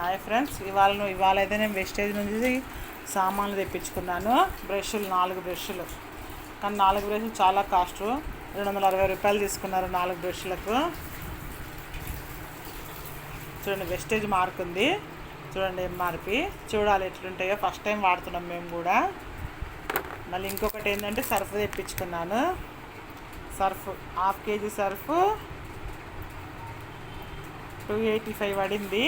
Hi friends, ఇవాళ అయితే నేను వెస్టేజ్ నుంచి సామాన్లు తెప్పించుకున్నాను. బ్రష్లు 4 బ్రష్లు, కానీ 4 బ్రష్లు చాలా కాస్ట్. 260 రూపాయలు తీసుకున్నారు 4 బ్రష్లకు. చూడండి, వెస్టేజ్ మార్క్ ఉంది. చూడండి, ఎంఆర్పి చూడాలి ఎట్లుంటాయో. ఫస్ట్ టైం వాడుతున్నాం మేము కూడా. మళ్ళీ ఇంకొకటి ఏంటంటే సర్ఫ్ తెప్పించుకున్నాను. సర్ఫ్ 1/2 kg సర్ఫ్ 285 పడింది.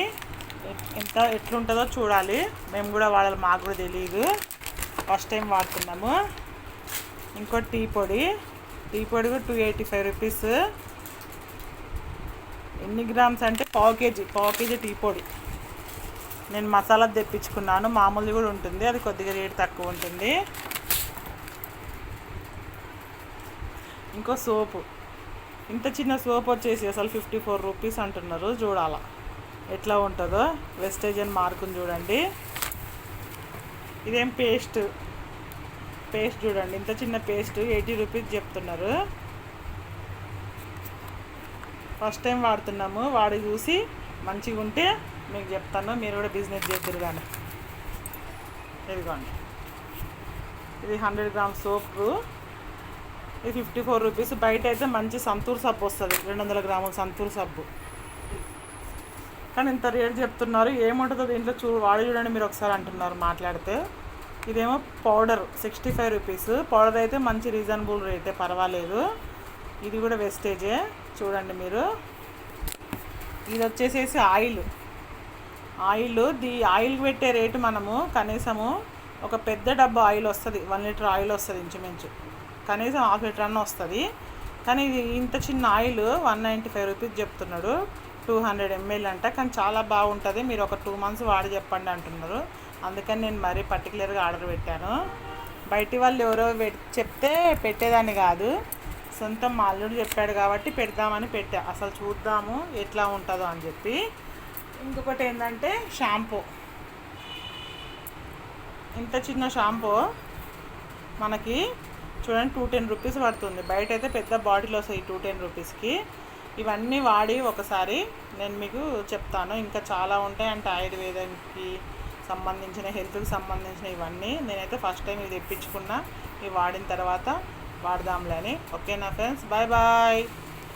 ఎట్లుంటుందో చూడాలి. మేము కూడా వాడాలి, మాకు కూడా తెలియదు. ఫస్ట్ టైం వాడుతున్నాము. ఇంకో టీ పొడి కూడా 285 రూపీస్. ఎన్ని గ్రామ్స్ అంటే పావు కేజీ టీ పొడి. నేను మసాలా తెప్పించుకున్నాను. మామూలుది కూడా ఉంటుంది, అది కొద్దిగా రేటు తక్కువ ఉంటుంది. ఇంకో సోపు, ఇంత చిన్న సోప్ వచ్చేసి అసలు 54 రూపీస్ అంటున్నారు. చూడాలా ఎట్లా ఉంటుందో. వెస్టేజ్ అని మార్కుని చూడండి. ఇదేం పేస్ట్ చూడండి, ఇంత చిన్న పేస్ట్ 80 రూపీస్ చెప్తున్నారు. ఫస్ట్ టైం వాడుతున్నాము. వాడి చూసి మంచిగా ఉంటే మీకు చెప్తాను, మీరు కూడా బిజినెస్ చేద్దరు. కానీ ఇదిగోండి, ఇది 100 గ్రామ్స్ సోపు. ఇది 54 రూపీస్. బయట అయితే మంచి సంతూర్ సబ్బు వస్తుంది, 200 గ్రాముల సంతూర్ సబ్బు. కానీ ఇంత రేట్ చెప్తున్నారు. ఏముంటుందో దీంట్లో వాడి చూడండి మీరు ఒకసారి అంటున్నారు మాట్లాడితే. ఇదేమో పౌడర్ 65 రూపీస్. పౌడర్ అయితే మంచి రీజనబుల్ రేటే, పర్వాలేదు. ఇది కూడా వెస్టేజే, చూడండి మీరు. ఇది వచ్చేసేసి ఆయిల్. ఆయిల్ పెట్టే రేటు మనము కనీసము ఒక పెద్ద డబ్బా ఆయిల్ వస్తుంది, 1 లీటర్ ఆయిల్ వస్తుంది ఇంచుమించు, కనీసం 1/2 లీటర్ అన్న వస్తుంది. కానీ ఇది ఇంత చిన్న ఆయిల్ 195 రూపీస్ చెప్తున్నాడు. 200 ml అంట. కానీ చాలా బాగుంటుంది. మీరు ఒక 2 months వాడి చెప్పండి అంటున్నారు. అందుకని నేను మరీ పర్టికులర్గా ఆర్డర్ పెట్టాను. బయటి వాళ్ళు ఎవరో చెప్తే పెట్టేదాన్ని కాదు, సొంతం మా అల్లుడు చెప్పాడు కాబట్టి పెడదామని పెట్టా. అసలు చూద్దాము ఎట్లా ఉంటుందో అని చెప్పి. ఇంకొకటి ఏంటంటే షాంపూ. ఇంత చిన్న షాంపూ మనకి చూడండి 210 రూపీస్ పడుతుంది. బయట అయితే పెద్ద బాటిల్ వస్తాయి 210 రూపీస్కి. ఇవన్నీ వాడి ఒకసారి నేను మీకు చెప్తాను. ఇంకా చాలా ఉంటాయి అంటే ఆయుర్వేదానికి సంబంధించిన, హెల్త్కి సంబంధించిన ఇవన్నీ. నేనైతే ఫస్ట్ టైం ఇది తెప్పించుకున్నా. ఇవి వాడిన తర్వాత వాడదాంలే అని. ఓకేనా ఫ్రెండ్స్, బాయ్ బాయ్.